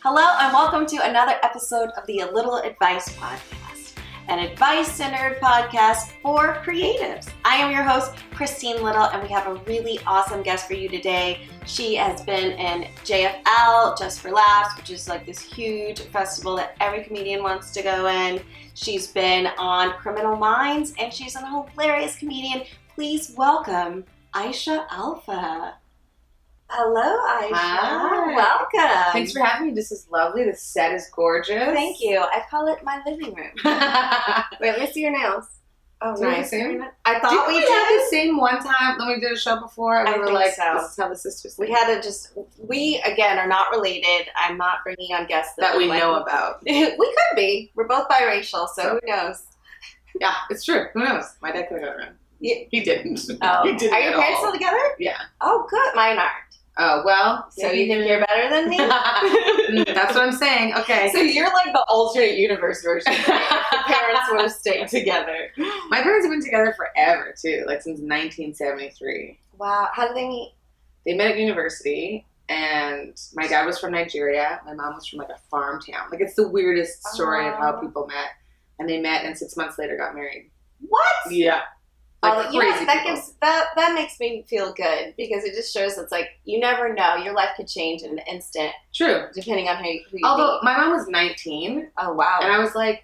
Hello and welcome to another episode of the A Little Advice Podcast, an advice-centered podcast for creatives. I am your host, Christine Little, and we have a really awesome guest for you today. She has been in JFL, Just for Laughs, which is like this huge festival that every comedian wants to go in. She's been on Criminal Minds, and she's a hilarious comedian. Please welcome Aisha Alfa. Hello, Aisha. Hi. Welcome. Thanks for having me. This is lovely. The set is gorgeous. Thank you. I call it my living room. Wait, let me see your nails. Oh, nice. I thought we had the same one time when we did a show before. And we were like, so. This is how the sisters We had to we again are not related. I'm not bringing on guests that we know about. We could be. We're both biracial, so who knows? Yeah, it's true. Who knows? My dad could have got around. Yeah. He didn't. Oh. He didn't are your parents still together? Yeah. Oh, good. Mine aren't. Oh, well. So you think you're better than me? That's what I'm saying. Okay. So you're like the alternate universe version. Parents would have stayed together. My parents have been together forever, too. Like, since 1973. Wow. How did they meet? They met at university, and my dad was from Nigeria. My mom was from, like, a farm town. Like, it's the weirdest story of how people met. And they met, and 6 months later got married. What? Yeah. Like that makes me feel good because it just shows it's like you never know. Your life could change in an instant. True. Depending on who you Although meet. my mom was 19. Oh, wow. And I was like,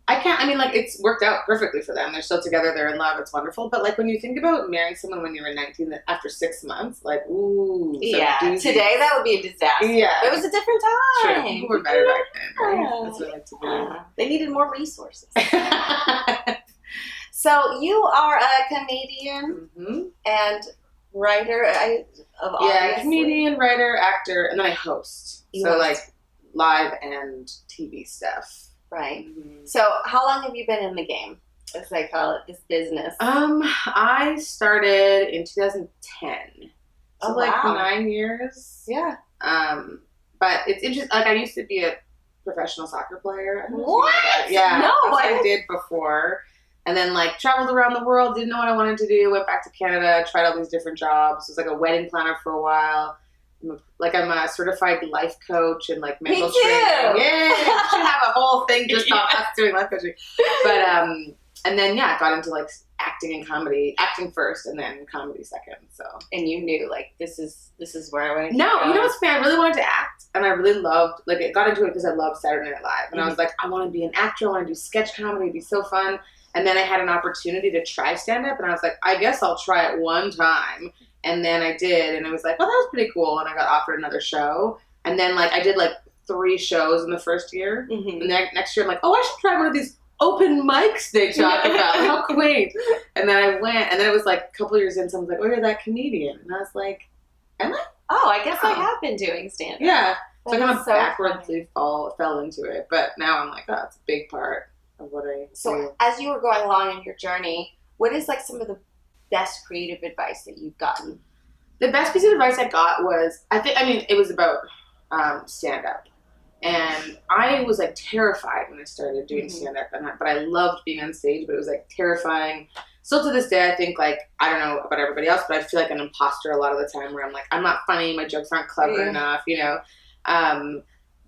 it's worked out perfectly for them. They're still together. They're in love. It's wonderful. But like when you think about marrying someone when you're 19, after 6 months, like, ooh. Yeah. Today that would be a disaster. Yeah. It was a different time. True. People were better back then, right? That's what I like to do. They needed more resources. So you are a comedian and writer of all. Yeah, comedian, writer, actor, and then I host. Like live and TV stuff. Right. Mm-hmm. So how long have you been in the game, as I call it, this business? I started in 2010. So like 9 years. Yeah. But it's interesting. Like I used to be a professional soccer player. What? Yeah. No, that's what I did before. And then, like, traveled around the world, didn't know what I wanted to do, went back to Canada, tried all these different jobs, was, like, a wedding planner for a while. I'm a certified life coach and, like, mental training. Yeah, we should have a whole thing just on us doing life coaching. But, and then, yeah, got into, like, acting and comedy. Acting first and then comedy second, so. And you knew, like, this is where I want to No, you know what's funny? I really wanted to act, and I really loved, like, I got into it because I loved Saturday Night Live. And I was like, I want to be an actor, I want to do sketch comedy, it'd be so fun. And then I had an opportunity to try stand-up, and I was like, I guess I'll try it one time. And then I did, and I was like, well, that was pretty cool. And I got offered another show. And then, like, I did, like, 3 shows in the first year. Mm-hmm. And then next year, I'm like, I should try one of these open mics they talk about. How quaint. And then I went, and then it was, like, a couple years in, someone's like, you're that comedian. And I was like, am I? Oh, I guess I have been doing stand-up. Yeah. So I kind of backwardsly fell into it. But now I'm like, it's a big part of what I do. As you were going along in your journey, what is like some of the best creative advice that you've gotten? The best piece of advice I got was, it was about stand-up. And I was like terrified when I started doing stand-up, but I loved being on stage, but it was like terrifying. Still to this day, I think like, I don't know about everybody else, but I feel like an imposter a lot of the time where I'm like, I'm not funny, my jokes aren't clever enough, you know?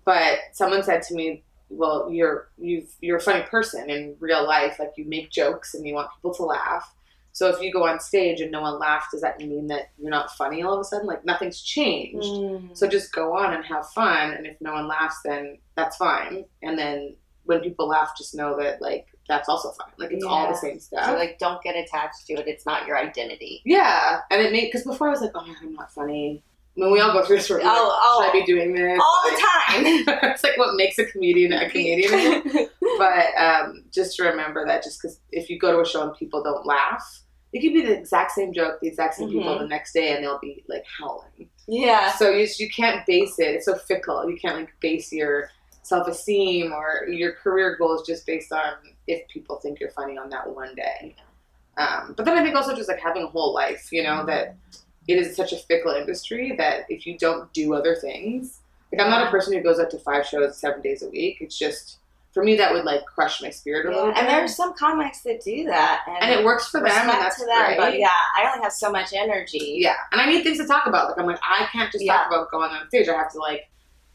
But someone said to me, well, you're a funny person in real life. Like you make jokes and you want people to laugh. So if you go on stage and no one laughs, does that mean that you're not funny all of a sudden? Like nothing's changed. So just go on and have fun. And if no one laughs, then that's fine. And then when people laugh, just know that like that's also fine. Like it's all the same stuff. So like don't get attached to it. It's not your identity. Yeah. And because before I was like, I'm not funny. I mean, we all go through this sort of should I be doing this? All the time. It's like what makes a comedian a comedian. But just to remember that just because if you go to a show and people don't laugh, it could be the exact same joke, the exact same people the next day, and they'll be like howling. Yeah. So you can't base it. It's so fickle. You can't like base your self-esteem or your career goals just based on if people think you're funny on that one day. But then I think also just like having a whole life, you know, that it is such a fickle industry that if you don't do other things, like I'm not a person who goes out to 5 shows 7 days a week. It's just, for me, that would like crush my spirit a little bit. And there's some comics that do that. And it works for them, and that's great. But yeah, I only have so much energy. Yeah, and I need things to talk about. Like I'm like, I can't just talk about going on stage. I have to like,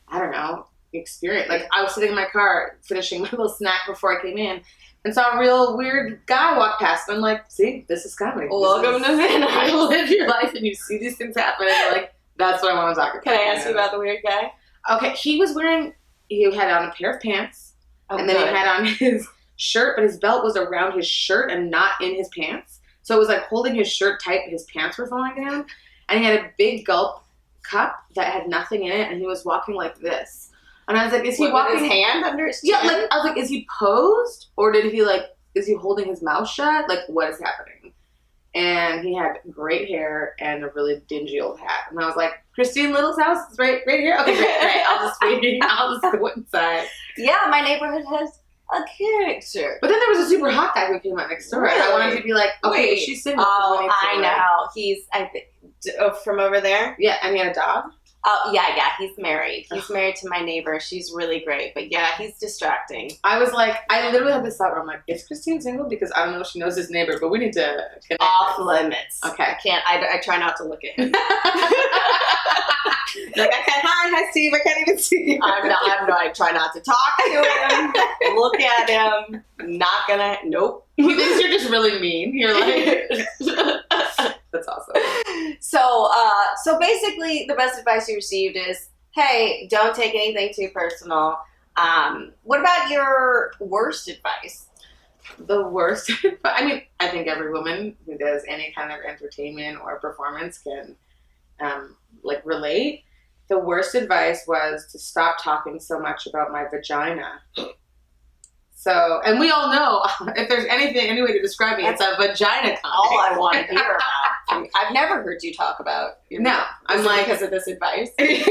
I don't know, experience. Like, I was sitting in my car finishing my little snack before I came in and saw a real weird guy walk past. And I'm like, see, this is coming. Welcome to Van Nuys. You live your life and you see these things happen and you're like, that's what I want to talk about. Can I ask you about the weird guy? Okay, he had on a pair of pants, and then he had on his shirt, but his belt was around his shirt and not in his pants. So it was like holding his shirt tight, but his pants were falling down. And he had a big gulp cup that had nothing in it, and he was walking like this. And I was like, is he walking? With his hand under his chin? Yeah, like, I was like, is he posed? Or is he holding his mouth shut? Like, what is happening? And he had great hair and a really dingy old hat. And I was like, Christine Little's house is right here? Okay, great. I'll just go inside. Yeah, my neighborhood has a character. But then there was a super hot guy who came out next door. Really? And I wanted to be like, okay, wait, she's single. Oh, I know. He's, I think, from over there? Yeah, and he had a dog? Oh, yeah, he's married. He's married to my neighbor. She's really great. But yeah, he's distracting. I was like, I literally had this thought where I'm like, is Christine single? Because I don't know if she knows his neighbor, but we need to connect. Off limits. Okay. I try not to look at him. Like, hi Steve, I can't even see you. I try not to talk to him, look at him, nope. He thinks you're just really mean. You're like, that's awesome. So basically the best advice you received is, hey, don't take anything too personal. What about your worst advice? The worst, I mean, I think every woman who does any kind of entertainment or performance can, relate. The worst advice was to stop talking so much about my vagina. So, and we all know, if there's any way to describe me, it's a vagina comic. All I want to hear about. I've never heard you talk about your I'm like, because of this advice. This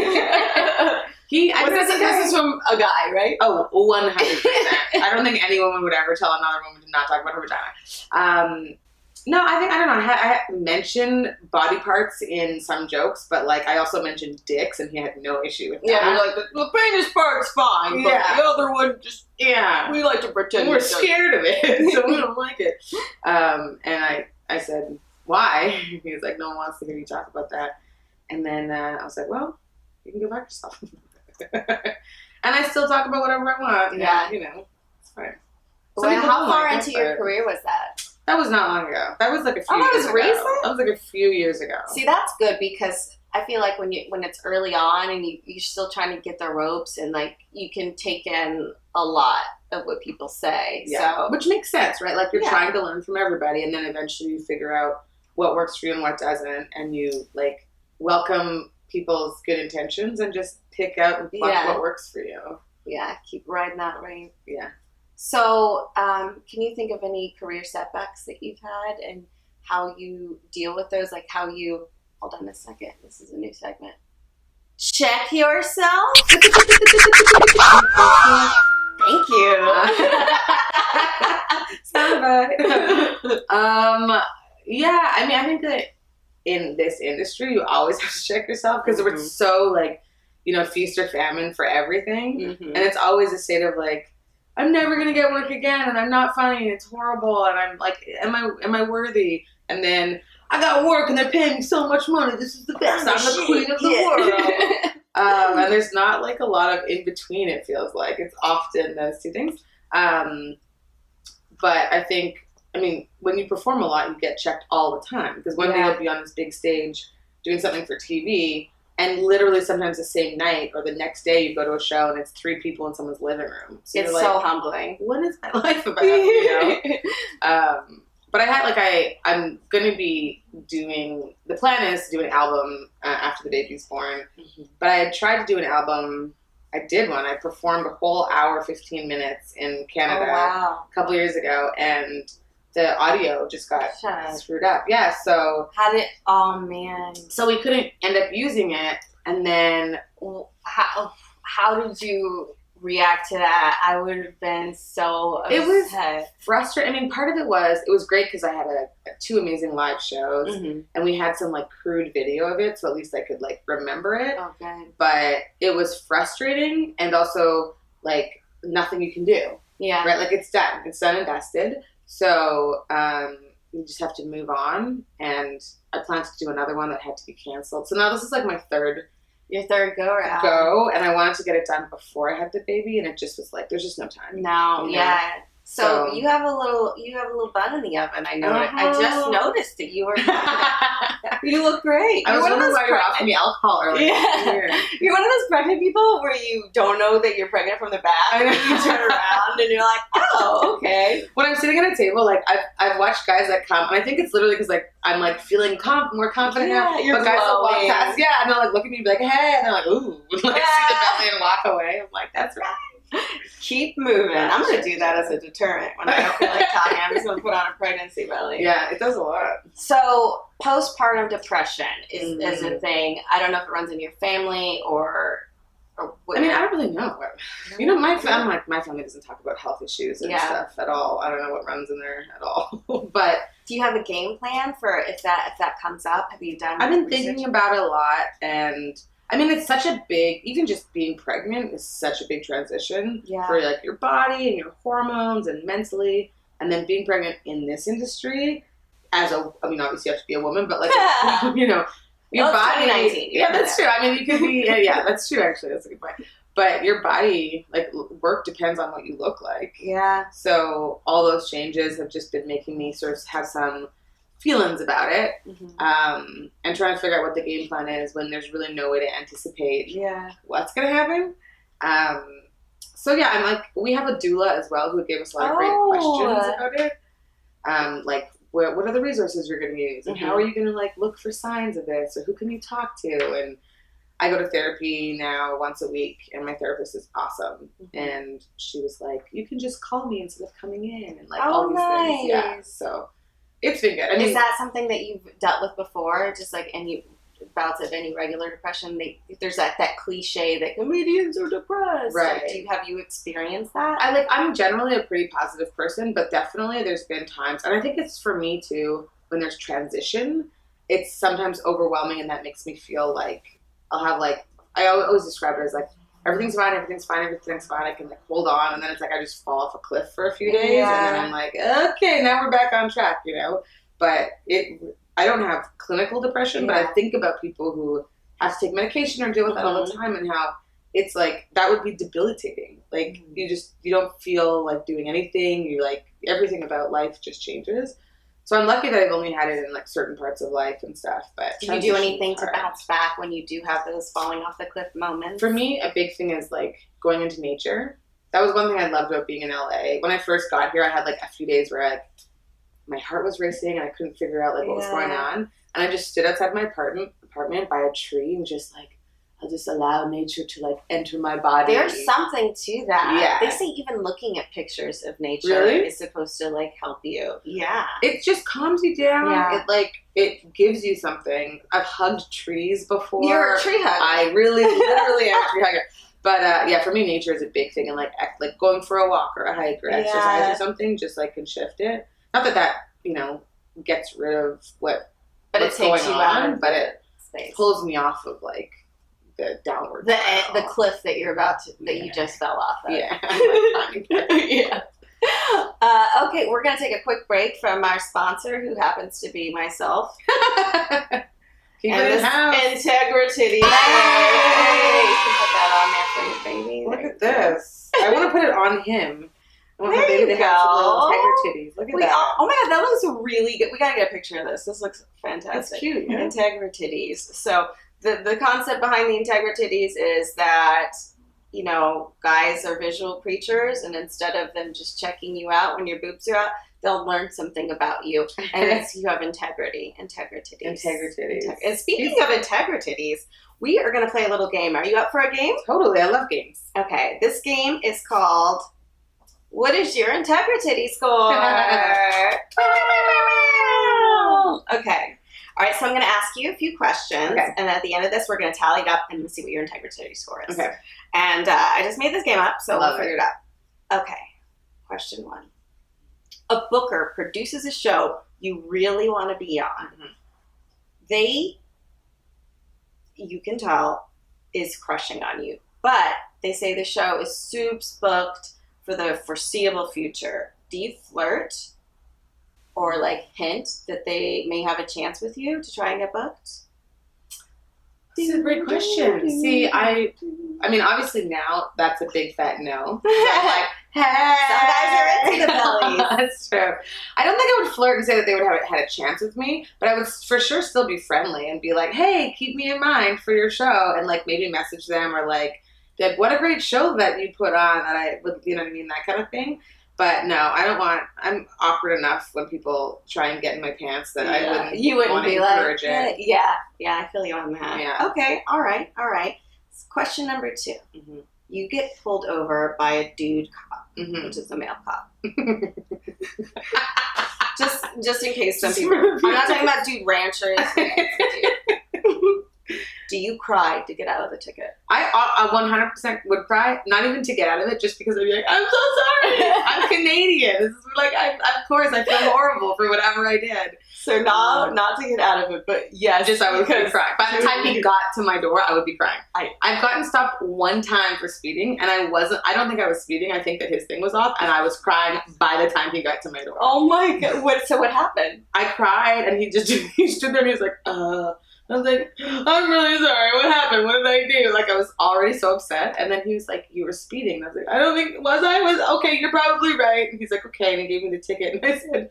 is from a guy, right? Oh, 100%. I don't think any woman would ever tell another woman to not talk about her vagina. No, I don't know. I mentioned body parts in some jokes, but like I also mentioned dicks, and he had no issue with that. Yeah, like the penis part's fine, but the other one just we like to pretend we're scared of it, so we don't like it. And I said, why? He was like, no one wants to hear you talk about that. And then I was like, well, you can go back yourself. And I still talk about whatever I want. Yeah, it's fine. Well, how far into your career was that? That was not long ago. That was like a few years ago. Recent? That was like a few years ago. See, that's good because I feel like when it's early on and you're still trying to get the ropes and like you can take in a lot of what people say. Yeah. So, which makes sense, right? Like you're trying to learn from everybody, and then eventually you figure out what works for you and what doesn't, and you like welcome people's good intentions and just pick out and pluck what works for you. Yeah, keep riding that wave. Yeah. So, can you think of any career setbacks that you've had and how you deal with those? Like how you, hold on a second, this is a new segment. Check yourself. Thank you. Yeah, I mean, I think that in this industry, you always have to check yourself because we're so like, feast or famine for everything. Mm-hmm. And it's always a state of like, I'm never going to get work again, and I'm not funny, and it's horrible, and I'm like, am I worthy? And then I got work, and they're paying me so much money. This is the best. I'm the queen of the world. And there's not like a lot of in between. It feels like it's often those two things. But I think, when you perform a lot, you get checked all the time because one day you'll be on this big stage doing something for TV. And literally sometimes the same night or the next day you go to a show and it's 3 people in someone's living room. So it's so humbling. What is my life about? But I had I'm going to be doing, the plan is to do an album after the baby's born. Mm-hmm. But I had tried to do an album. I did one. I performed a whole hour, 15 minutes in Canada a couple years ago. And the audio just got screwed up. Yeah, so... oh, man. So we couldn't end up using it, and then... How did you react to that? I would have been so upset. It was frustrating. Part of it was great because I had 2 amazing live shows, and we had some, crude video of it, so at least I could, remember it. Okay. But it was frustrating, and also, nothing you can do. Yeah. Right? It's done. It's done and dusted. So we just have to move on, and I plan to do another one that had to be canceled. So now this is my 3rd Your third go-around. Go, and I wanted to get it done before I had the baby, and it just was like, there's just no time. No, you know? yeah. So you have a little bun in the oven. I know. I just noticed that you were. You look great. I was wondering why you were offering me alcohol earlier. Yeah. You're one of those pregnant people where you don't know that you're pregnant from the back. And you turn around and you're like, oh, okay. When I'm sitting at a table, like I've watched guys that come, and I think it's literally because like I'm like feeling more confident now. You're but guys that walk glowing. past, and they'll like look at me and be like, hey, and they're like, ooh, like see the belly and walk away. I'm like, that's right. Keep moving. I'm going to do that as a deterrent. When I don't feel like talking, I'm just going to put on a pregnancy belly. Yeah, it does a lot. So postpartum depression is a thing. I don't know if it runs in your family or what. I mean, I don't really know. You know, my family doesn't talk about health issues and stuff at all. I don't know what runs in there at all. But do you have a game plan for if that comes up? Have you done? I've been thinking about it a lot, and I mean, it's such a big, even just being pregnant is such a big transition for like your body and your hormones and mentally, and then being pregnant in this industry I mean, obviously you have to be a woman, but like, you know, your body. Yeah, that's true. I mean, you could be, yeah, that's true actually. That's a good point. But your body, like, work depends on what you look like. Yeah. So all those changes have just been making me sort of have some feelings about it, and trying to figure out what the game plan is when there's really no way to anticipate what's going to happen. So yeah, I'm like, we have a doula as well who gave us a lot of great questions about it. Like, what are the resources you're going to use? And how are you going to, like, look for signs of this? Or who can you talk to? And I go to therapy now once a week, and my therapist is awesome. And she was like, you can just call me instead of coming in, and like all these things. Yeah, so it's been good. I mean, is that something that you've dealt with before? Just like any bouts of any regular depression, there's that cliche that comedians are depressed. Right. Like, have you experienced that? I'm generally a pretty positive person, but definitely there's been times, and I think it's for me too, when there's transition, it's sometimes overwhelming, and that makes me feel like I'll have, like, I always describe it as like, everything's fine, I can, like, hold on, and then it's like I just fall off a cliff for a few days, and then I'm like, okay, now we're back on track, you know? But I don't have clinical depression, but I think about people who have to take medication or deal with that all the time, and how it's like, that would be debilitating. Like, you don't feel like doing anything, you like, everything about life just changes. So I'm lucky that I've only had it in, like, certain parts of life and stuff. But do you do anything to bounce back when you do have those falling off the cliff moments? For me, a big thing is, like, going into nature. That was one thing I loved about being in LA. When I first got here, I had, like, a few days where, like, my heart was racing and I couldn't figure out, like, what was going on. And I just stood outside my apartment by a tree and just, like, I'll just allow nature to, like, enter my body. There's something to that. Yeah. They say even looking at pictures of nature is supposed to, like, help you. Yeah. It just calms you down. Yeah. It gives you something. I've hugged trees before. You're a tree hugger. I really, literally am a tree hugger. But, yeah, for me, nature is a big thing. And, like going for a walk or a hike or exercise or something just, like, can shift it. Not that, you know, gets rid of what's going on, but it pulls me off of, like, the downward the cliff that you're you just fell off of. Yeah. Yeah. Okay, we're going to take a quick break from our sponsor, who happens to be myself. Keep it in-house. Integrity. Hey! You can put that on there for your baby. Look at this. I want to put it on him. I want my baby to have some little tiger titties. Look at that. Oh my god, that looks really good. We got to get a picture of this. This looks fantastic. That's cute. Yeah. Integrities. So the concept behind the Integrities is that, you know, guys are visual creatures, and instead of them just checking you out when your boobs are out, they'll learn something about you, and it's you have integrity. Integrities. And speaking of Integrities, we are going to play a little game. Are you up for a game? Totally. I love games. Okay. This game is called What is Your Integrity Score? Okay. All right, so I'm going to ask you a few questions, and at the end of this, we're going to tally it up and see what your integrity score is. Okay. And I just made this game up, so we'll figure it out. Okay. Question 1. A booker produces a show you really want to be on. You can tell, is crushing on you, but they say the show is soups booked for the foreseeable future. Do you flirt or, like, hint that they may have a chance with you to try and get booked? This is a great question. See, I mean, obviously now that's a big fat no. I'm like, hey. Some guys are into the bellies. That's true. I don't think I would flirt and say that they would have had a chance with me, but I would for sure still be friendly and be like, hey, keep me in mind for your show, and like maybe message them or like, what a great show that you put on that I would, you know what I mean, that kind of thing. But no, I'm awkward enough when people try and get in my pants that I wouldn't. You wouldn't want be to like, encourage it. yeah, I feel you on that. Yeah. Okay, all right. Question number 2. Mm-hmm. You get pulled over by a dude cop, which is a male cop. just in case some people. I'm not talking about dude ranchers. Do you cry to get out of the ticket? I 100% would cry, not even to get out of it, just because I'd be like, I'm so sorry. I'm Canadian. This is like, of course, I feel horrible for whatever I did. So not to get out of it, but yes. Just I would be crying. By the time he got to my door, I would be crying. I've gotten stopped one time for speeding, and I don't think I was speeding. I think that his thing was off, and I was crying by the time he got to my door. Oh my God. So what happened? I cried, and he stood there and he was like, I was like, I'm really sorry. What happened? What did I do? Like, I was already so upset. And then he was like, you were speeding. And I was like, I don't think, was I? Okay, you're probably right. And he's like, okay. And he gave me the ticket. And I said,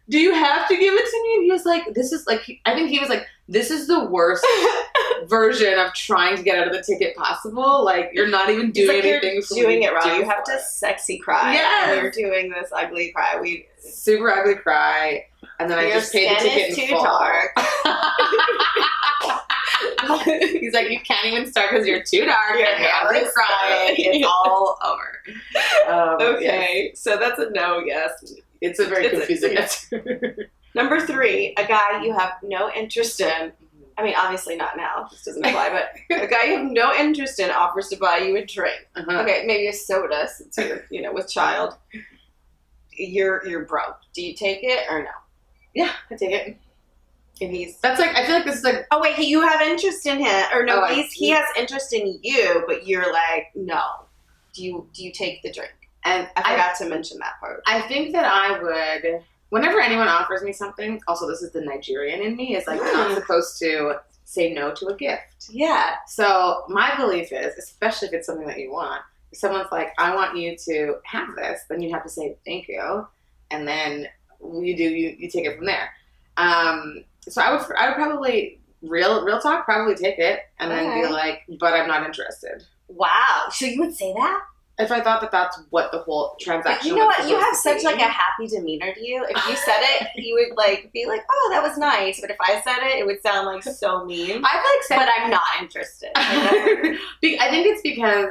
do you have to give it to me? And he was like, this is like, I think he was like, this is the worst version of trying to get out of the ticket possible. Like, you're not even doing anything. You're doing it wrong. You have to sexy cry. Yeah. And you're doing this ugly cry. Super ugly cry. And then I just paid the ticket in full. Dark. He's like, you can't even start because you're too dark. Your hair is crying. It's all over. Okay, yes. So that's a no. Yes, it's a very confusing answer. Number 3, a guy you have no interest in. I mean, obviously not now. This doesn't apply, but a guy you have no interest in offers to buy you a drink. Okay, maybe a soda since you're, with child. You're broke. Do you take it or no? Yeah, I take it. And that's like, I feel like this is like, oh wait, you have interest in him, or no? He has interest in you, but you're like, no. Do you take the drink? And I forgot to mention that part. I think that I would, whenever anyone offers me something. Also, this is the Nigerian in me. Is like you're not supposed to say no to a gift. Yeah. So my belief is, especially if it's something that you want, if someone's like, I want you to have this, then you have to say thank you, and then you take it from there. So I would probably real talk, probably take it and then be like, but I'm not interested. Wow. So you would say that? If I thought that that's what the whole transaction was. You know what? You have such like a happy demeanor to you. If you said it, you would like be like, oh, that was nice. But if I said it, it would sound like so mean. I've like said, but I'm not interested. I think it's because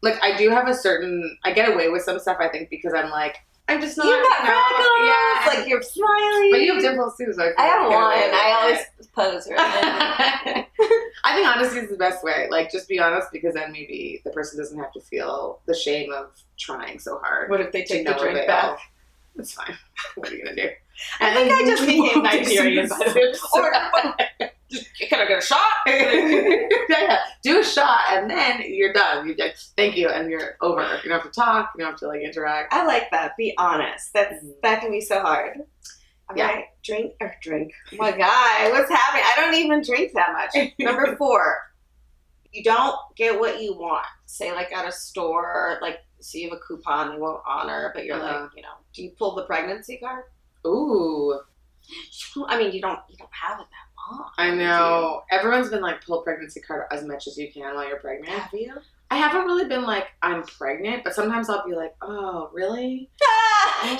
like I do have I get away with some stuff. I think because I'm like, I'm just not. You got freckles. Yeah, like you're smiling. But you have dimples too, so I have one. I always pose right. I think honesty is the best way. Like, just be honest, because then maybe the person doesn't have to feel the shame of trying so hard. What if they take the drink back? It's fine. What are you gonna do? I think I just became Nigerian. Can I get a shot? Yeah. Do a shot, and then you're done. You just thank you, and you're over. You don't have to talk. You don't have to like interact. I like that. Be honest. That can be so hard. Right. Drink. Oh my God, what's happening? I don't even drink that much. Number 4, you don't get what you want. Say like at a store, like so you have a coupon they won't honor, but you're like, do you pull the pregnancy card? Ooh. I mean, you don't have it that long. I know. Everyone's been like, pull pregnancy card as much as you can while you're pregnant. Have you? I haven't really been like, I'm pregnant, but sometimes I'll be like, oh, really?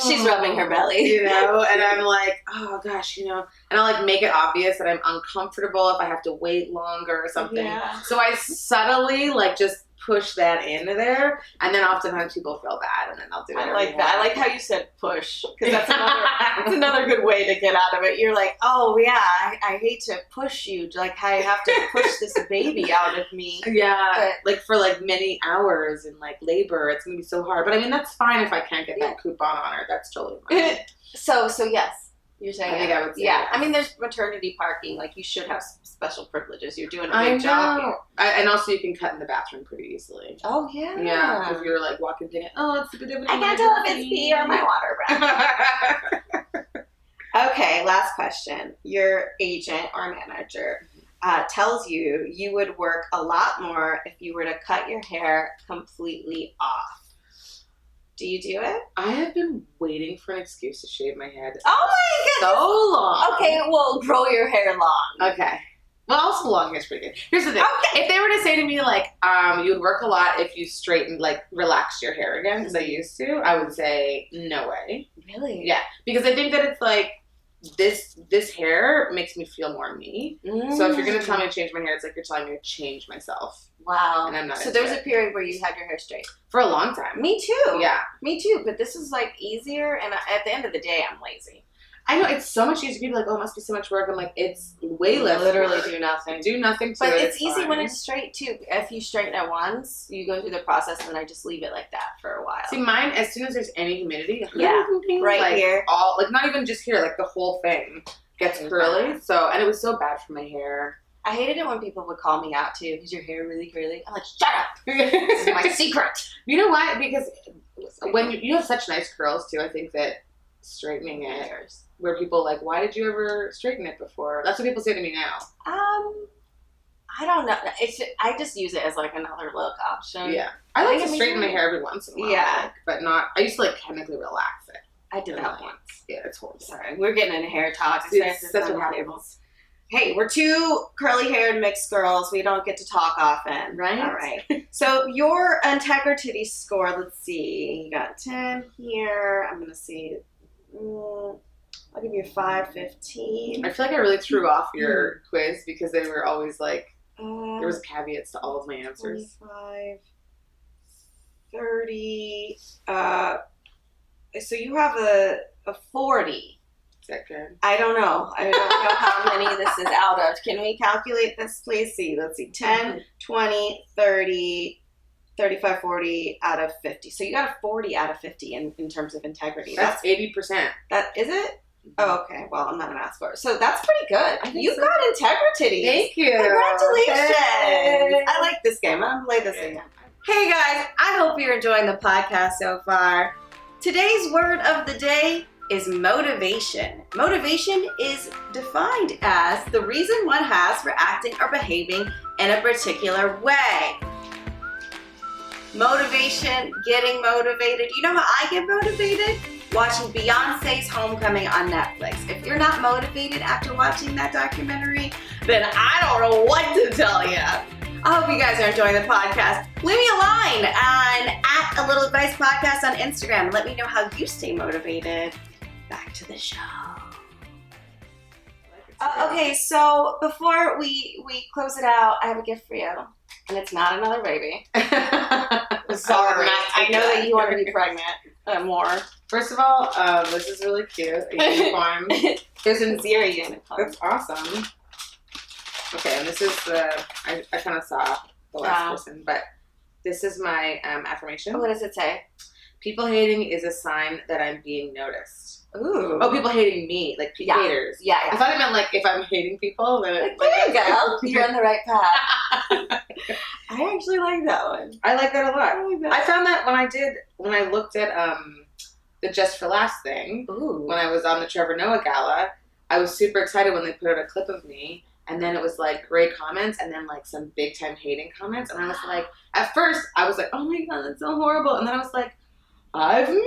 She's rubbing her belly. And I'm like, oh gosh, and I'll like make it obvious that I'm uncomfortable if I have to wait longer or something. Yeah. So I subtly like just push that into there, and then oftentimes people feel bad, and then they'll do it. I like that. I like how you said push, because that's another good way to get out of it. You're like, oh yeah, I hate to push you, like I have to push this baby out of me. Yeah, but, like for like many hours in like labor, it's gonna be so hard. But I mean, that's fine if I can't get that coupon on her. That's totally fine. So yes. You're saying I think I would say I mean, there's maternity parking. Like, you should have special privileges. You're doing a big job here. And also, you can cut in the bathroom pretty easily. Oh, yeah. Yeah, if you're, like, walking through it. Oh, it's a bit of a... I can't tell if it's pee or my water breath. Okay, last question. Your agent or manager tells you would work a lot more if you were to cut your hair completely off. Do you do it? I have been waiting for an excuse to shave my head. Oh my goodness! So long. Okay, well, grow your hair long. Okay. Well, also long hair's pretty good. Here's the thing. Okay. If they were to say to me, like, you would work a lot if you straightened, like, relaxed your hair again, because I used to, I would say, no way. Really? Yeah. Because I think that it's, like, this hair makes me feel more me. So if you're going to tell me to change my hair, it's like you're telling me to change myself. Wow. And I'm not so into there's it. a period where you had your hair straight. For a long time. Me too. Yeah. Me too. But this is like easier, and at the end of the day, I'm lazy. I know, it's so much easier. People are like, oh, it must be so much work. I'm like, it's way less Literally work. do nothing. Do nothing to But it. it's easy fine. when it's straight too. If you straighten it once, you go through the process, and then I just leave it like that for a while. See, mine, as soon as there's any humidity, Yeah, right like, here. all, like, not even just here, like, the whole thing gets curly. So, and it was so bad for my hair. I hated it when people would call me out too. Is your hair really curly? I'm like, shut up. This is my secret. You know why? Because when you have such nice curls too, I think that straightening it, where people like, why did you ever straighten it before? That's what people say to me now. I don't know. I just use it as like another look option. Yeah, I like to straighten my hair every once in a while. Yeah, like, but not. I used to like chemically relax it. I did that once. Yeah, it's horrible. Sorry, we're getting into hair talk. That's what happens. Hey, we're two curly-haired mixed girls. We don't get to talk often, right? All right. So your integrity score, let's see. You got 10 here. I'm going to see. I'll give you a 5, 15. I feel like I really threw off your quiz because they were always like, there was caveats to all of my answers. 25, 30. So you have a 40. Is that good? I don't know. I don't know how many this is out of. Can we calculate this, please? See, let's see. 10, 20, 30, 35, 40 out of 50. So you got a 40 out of 50 in terms of integrity. That's 80%. That is it? Oh, okay. Well, I'm not a math score. So that's pretty good. You've got integrity. Thank you. Congratulations. Thanks. I like this game. I'm going to play this again. Hey, guys. I hope you're enjoying the podcast so far. Today's word of the day is motivation. Motivation is defined as the reason one has for acting or behaving in a particular way. Motivation, getting motivated. You know how I get motivated? Watching Beyonce's Homecoming on Netflix. If you're not motivated after watching that documentary, then I don't know what to tell you. I hope you guys are enjoying the podcast. Leave me a line on @A Little Advice Podcast on Instagram and let me know how you stay motivated. Back to the show. Okay, so before we close it out, I have a gift for you. And it's not another baby. Sorry. I know that you want to be pregnant more. First of all, this is really cute. A unicorn. There's a zero unicorn. That's awesome. Okay, and this is I kind of saw the last person, but this is my affirmation. What does it say? People hating is a sign that I'm being noticed. Ooh. Oh, people hating me, like haters. Yeah. I thought it meant like if I'm hating people, then there you go. You're on the right path. I actually like that one. I like that a lot. I like that. I found that when I looked at the Just for Laughs thing, when I was on the Trevor Noah Gala, I was super excited when they put out a clip of me, and then it was like great comments, and then like some big time hating comments, and I was like, at first I was like, oh my god, that's so horrible, and then I was like, I've made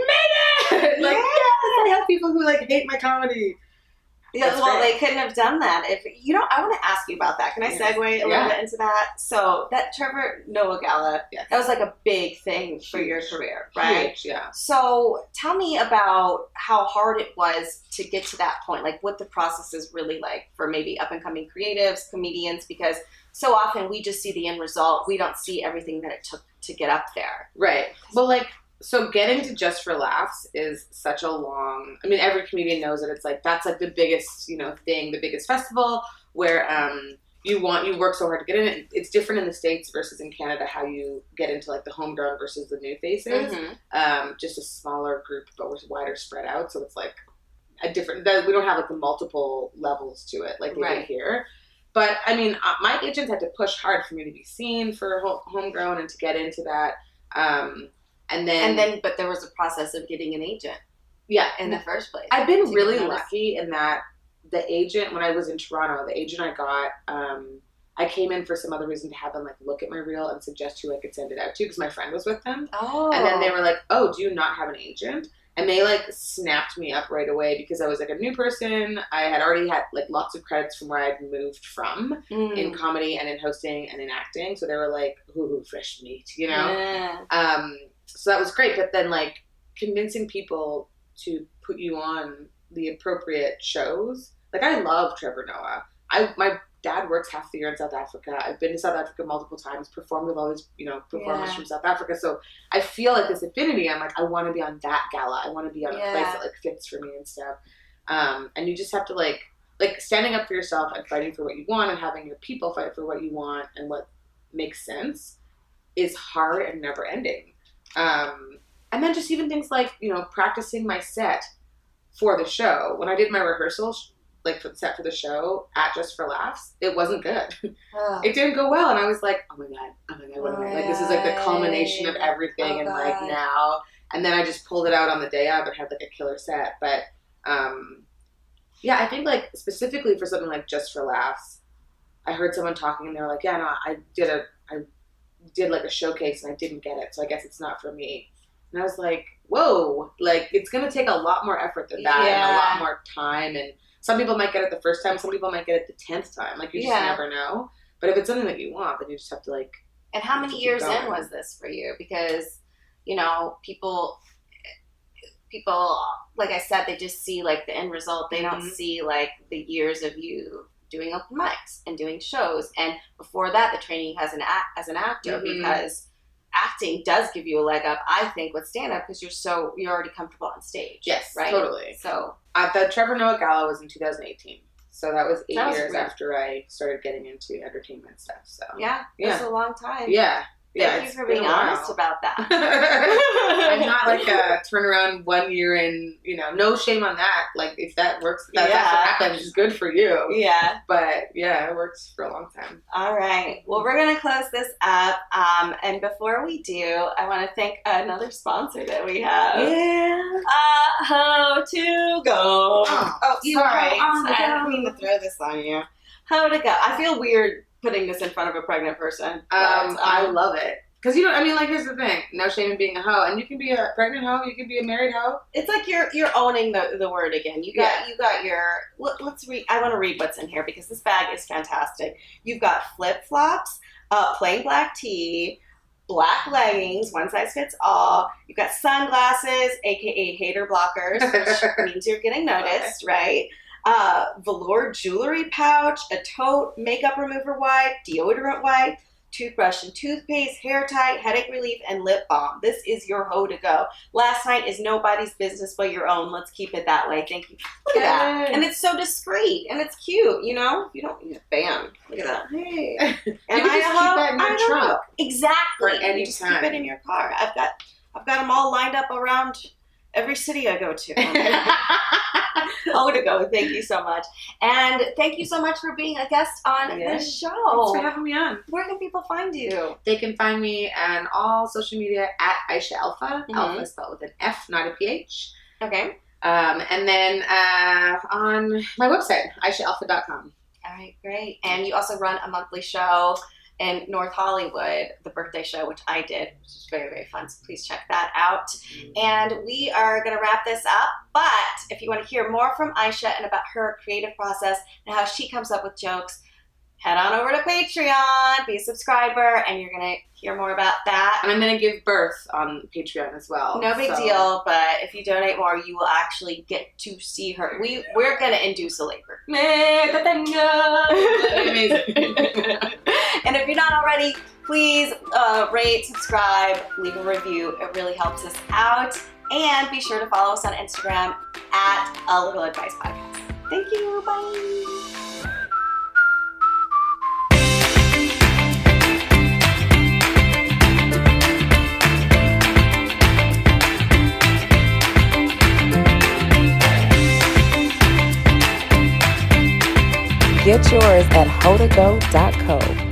it! Like, yes, I have people who like hate my comedy. Yeah, That's well, great. they couldn't have done that if I want to ask you about that. Can I segue a little bit into that? So that Trevor Noah Gala, that was like a big thing for your career, right? Huge, yeah. So tell me about how hard it was to get to that point, like what the process is really like for maybe up and coming creatives, comedians, because so often we just see the end result. We don't see everything that it took to get up there. Right. Well, like, so getting to Just for Laughs is such a long, I mean, every comedian knows that it's like, that's like the biggest, thing, the biggest festival where you work so hard to get in it. It's different in the States versus in Canada, how you get into like the homegrown versus the new faces. Mm-hmm. Just a smaller group, but we're wider spread out. So it's like a different, we don't have like the multiple levels to it like they do here. But I mean, my agents had to push hard for me to be seen for homegrown and to get into that. And then, but there was a process of getting an agent. Yeah. In the first place. I've been really lucky in that the agent, when I was in Toronto, the agent I got, I came in for some other reason to have them like look at my reel and suggest who I could send it out to because my friend was with them. Oh. And then they were like, "Oh, do you not have an agent?" And they like snapped me up right away because I was like a new person. I had already had like lots of credits from where I'd moved from in comedy and in hosting and in acting. So they were like, "Ooh, fresh meat," you know? Yeah. So that was great. But then like convincing people to put you on the appropriate shows. Like I love Trevor Noah. My dad works half the year in South Africa. I've been to South Africa multiple times, performed with all these, performers from South Africa. So I feel like this affinity. I'm like, I want to be on that gala. I want to be on a place that like fits for me and stuff. And you just have to like standing up for yourself and fighting for what you want and having your people fight for what you want and what makes sense is hard and never ending. And then just even things like, practicing my set for the show. When I did my rehearsals, like for the set for the show at Just for Laughs, it wasn't good. It didn't go well, and I was like, oh my god, what am I like? This is like the culmination of everything, and like now, and then I just pulled it out on the day of and had like a killer set. But I think like specifically for something like Just for Laughs, I heard someone talking and they were like, yeah, no, I did like a showcase and I didn't get it, so I guess it's not for me. And I was like, whoa, like it's gonna take a lot more effort than that and a lot more time, and some people might get it the first time, some people might get it the 10th time. Like, you just never know. But if it's something that you want, then you just have to, like... And how many years in was this for you? Because, people, like I said, they just see, like, the end result. They don't see, like, the years of you doing open mics and doing shows. And before that, the training as an actor, because acting does give you a leg up, I think, with stand-up, because you're already comfortable on stage. Yes, right? Totally. So... the Trevor Noah Gala was in 2018. So that was 8 years after I stared getting into entertainment stuff. So yeah, that's a long time. Yeah. Thank you for being honest about that. I'm not like a turnaround 1 year in, no shame on that. Like, if that works, that's what happens. It's good for you. Yeah. But, it works for a long time. All right. Well, we're going to close this up. And before we do, I want to thank another sponsor that we have. Yeah. How to go. Oh, sorry. I didn't mean to throw this on you. How to go. I feel weird putting this in front of a pregnant person. I love it. Because, here's the thing. No shame in being a hoe. And you can be a pregnant hoe. You can be a married hoe. It's like you're owning the word again. You got your... Let's read... I want to read what's in here because this bag is fantastic. You've got flip-flops, plain black tee, black leggings, one size fits all. You've got sunglasses, a.k.a. hater blockers, which means you're getting noticed, right? Velour jewelry pouch, a tote, makeup remover wipe, deodorant wipe, toothbrush and toothpaste, hair tie, headache relief, and lip balm. This is your hoe to go. Last night is nobody's business but your own. Let's keep it that way. Thank you. Look at that. And it's so discreet and it's cute, You don't, bam. Look at that. Hey. And you can just keep that in your trunk. Exactly. And you just keep it in your car. I've got them all lined up around every city I go to. Oh, to go. Thank you so much. And thank you so much for being a guest on this show. Thanks for having me on. Where can people find you? They can find me on all social media at Aisha Alfa. Alpha spelled with an F, not a PH. Okay. And then on my website, AishaAlfa.com. All right, great. And you also run a monthly show in North Hollywood, the birthday show, which I did, which is very, very fun. So please check that out. And we are going to wrap this up. But if you want to hear more from Aisha and about her creative process and how she comes up with jokes, head on over to Patreon, be a subscriber, and you're going to hear more about that. And I'm going to give birth on Patreon as well. No big deal, but if you donate more, you will actually get to see her. We're going to induce a labor. Amazing. And if you're not already, please rate, subscribe, leave a review. It really helps us out. And be sure to follow us on Instagram at A Little Advice Podcast. Thank you. Bye. Get yours at hodago.co.